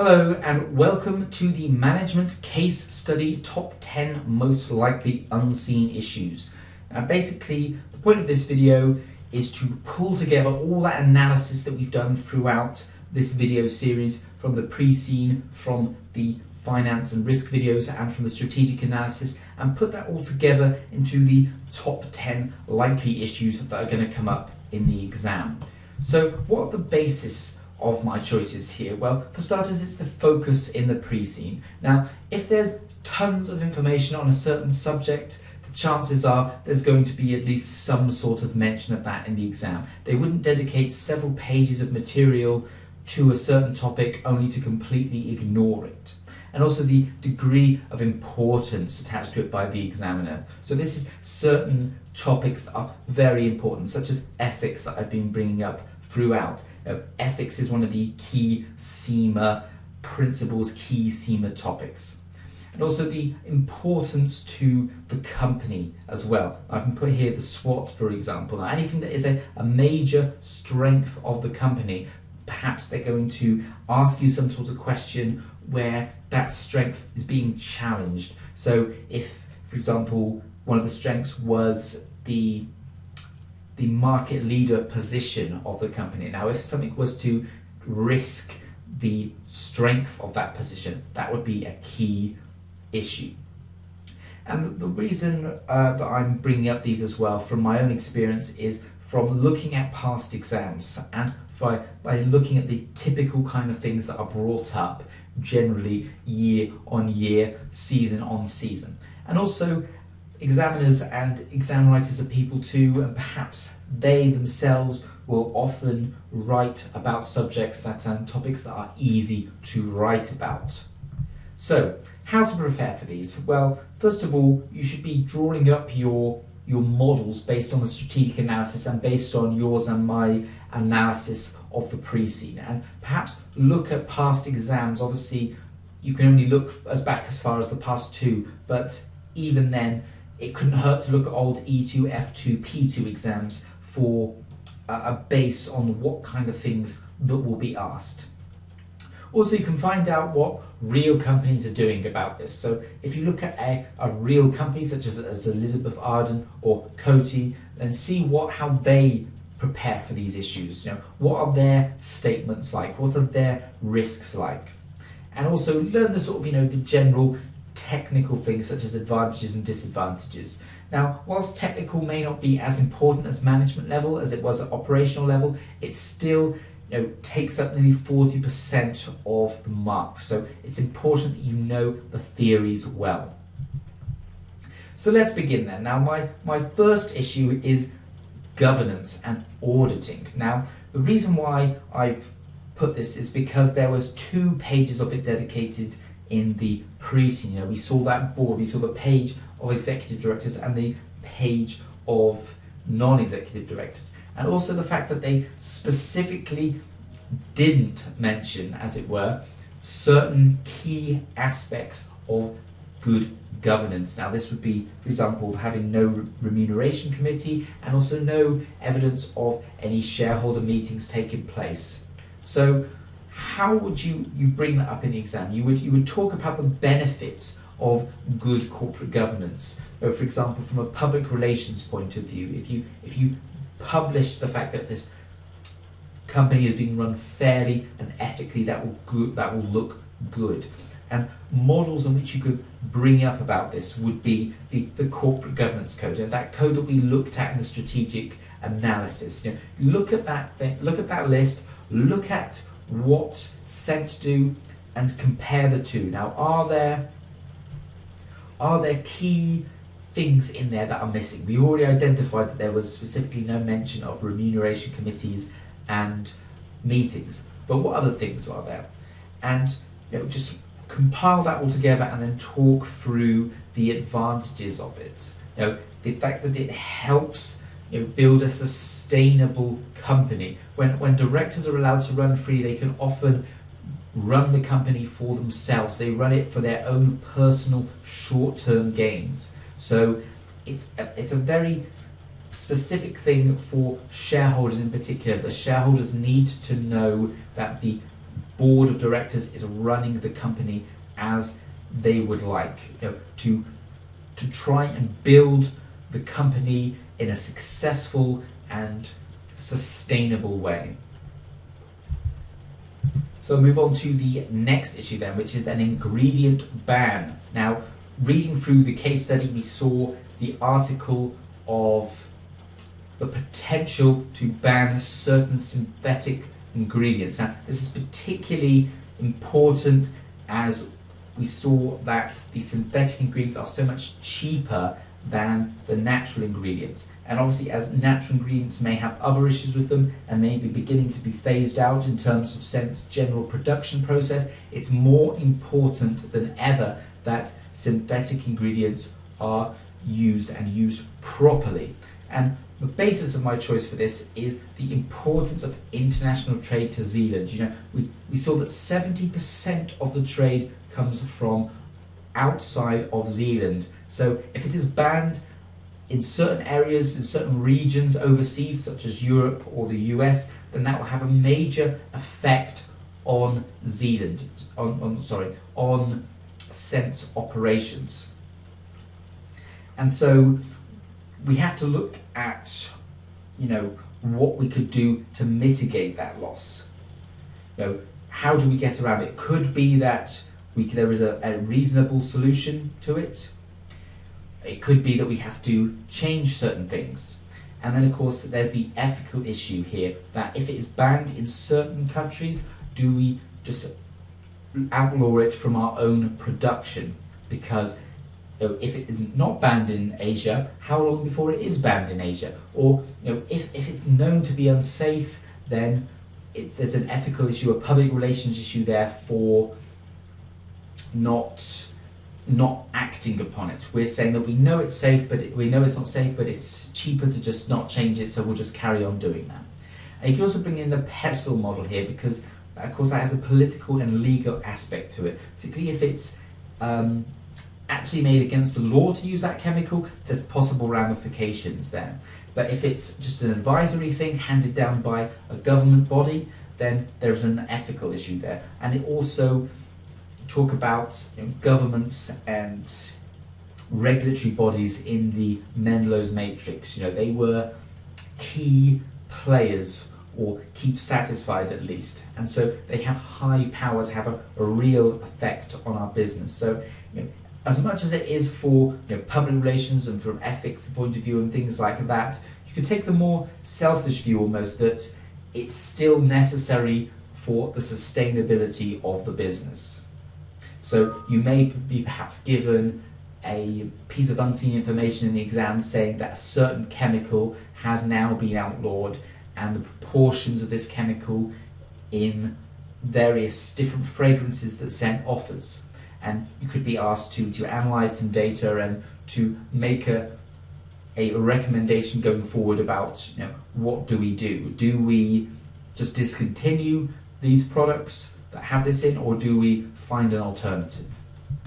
Hello and welcome to the Management Case Study Top 10 Most Likely Unseen Issues. Now basically the point of this video is to pull together all that analysis that we've done throughout this video series, from the pre-scene, from the finance and risk videos, and from the strategic analysis, and put that all together into the top 10 likely issues that are going to come up in the exam. So what are the basis of my choices here? Well, for starters, it's the focus in the pre-scene. Now, if there's tons of information on a certain subject, the chances are there's going to be at least some sort of mention of that in the exam. They wouldn't dedicate several pages of material to a certain topic only to completely ignore it. And also the degree of importance attached to it by the examiner. So this is certain topics that are very important, such as ethics that I've been bringing up throughout. Ethics is one of the key CIMA principles, key CIMA topics. And also the importance to the company as well. I can put here the SWOT, for example. Now, anything that is a major strength of the company, perhaps they're going to ask you some sort of question where that strength is being challenged. So if, for example, one of the strengths was the market leader position of the company. Now, if something was to risk the strength of that position, that would be a key issue. And the reason that I'm bringing up these as well from my own experience is from looking at past exams and by looking at the typical kind of things that are brought up generally year on year, season on season. And also examiners and exam writers are people too, and perhaps they themselves will often write about subjects and topics that are easy to write about. So, how to prepare for these? Well, first of all, you should be drawing up your models based on the strategic analysis and based on yours and my analysis of the pre-scene, and perhaps look at past exams. Obviously, you can only look back as far as the past two, but even then, it couldn't hurt to look at old E2, F2, P2 exams for a base on what kind of things that will be asked. Also, you can find out what real companies are doing about this. So if you look at a real company such as Elizabeth Arden or Coty, and see how they prepare for these issues. What are their statements like? What are their risks like? And also learn the sort of, the general technical things such as advantages and disadvantages. Now, whilst technical may not be as important as management level as it was at operational level, it still takes up nearly 40% of the marks. So it's important that you know the theories well. So let's begin then. Now, my first issue is governance and auditing. Now, the reason why I've put this is because there was 2 pages of it dedicated in the pre-scene. We saw that board, we saw the page of executive directors and the page of non-executive directors, and also the fact that they specifically didn't mention, as it were, certain key aspects of good governance. Now, this would be, for example, having no remuneration committee and also no evidence of any shareholder meetings taking place. So how would you bring that up in the exam? You would talk about the benefits of good corporate governance. For example, from a public relations point of view, if you publish the fact that this company is being run fairly and ethically, that will look good. And models in which you could bring up about this would be the corporate governance code, and that code that we looked at in the strategic analysis. Look at that thing, look at that list, look at what CENT do, and compare the two. Now, are there key things in there that are missing? We already identified that there was specifically no mention of remuneration committees and meetings, but what other things are there? And just compile that all together and then talk through the advantages of it. The fact that it helps build a sustainable company. When directors are allowed to run free, they can often run the company for themselves. They run it for their own personal short-term gains. So it's a very specific thing for shareholders in particular. The shareholders need to know that the board of directors is running the company as they would like, to try and build the company in a successful and sustainable way. So I'll move on to the next issue then, which is an ingredient ban. Now, reading through the case study, we saw the article of the potential to ban certain synthetic ingredients. Now, this is particularly important as we saw that the synthetic ingredients are so much cheaper than the natural ingredients. And obviously, as natural ingredients may have other issues with them and may be beginning to be phased out in terms of sense general production process, it's more important than ever that synthetic ingredients are used and used properly. And the basis of my choice for this is the importance of international trade to Zealand. We saw that 70% of the trade comes from outside of Zealand. So if it is banned in certain areas, in certain regions overseas, such as Europe or the US, then that will have a major effect on Zealand, on sense operations. And so we have to look at, what we could do to mitigate that loss. How do we get around it? It could be that there is a reasonable solution to it. It could be that we have to change certain things. And then of course there's the ethical issue here, that if it is banned in certain countries, do we just outlaw it from our own production? Because if it is not banned in Asia, how long before it is banned in Asia? Or if it's known to be unsafe, then there's an ethical issue, a public relations issue there for not acting upon it. We're saying that we know it's safe, but we know it's not safe, but it's cheaper to just not change it, so we'll just carry on doing that. And you can also bring in the pestle model here, because of course that has a political and legal aspect to it, particularly if it's actually made against the law to use that chemical. There's possible ramifications there. But if it's just an advisory thing handed down by a government body, then there's an ethical issue there. And it also talk about governments and regulatory bodies in the Menlo's matrix. They were key players, or keep satisfied at least, and so they have high power to have a real effect on our business. So as much as it is for public relations and from ethics point of view and things like that, you could take the more selfish view almost, that it's still necessary for the sustainability of the business. So you may be perhaps given a piece of unseen information in the exam saying that a certain chemical has now been outlawed, and the proportions of this chemical in various different fragrances that scent offers. And you could be asked to analyse some data and to make a recommendation going forward about what do we do? Do we just discontinue these products that have this in, or do we find an alternative?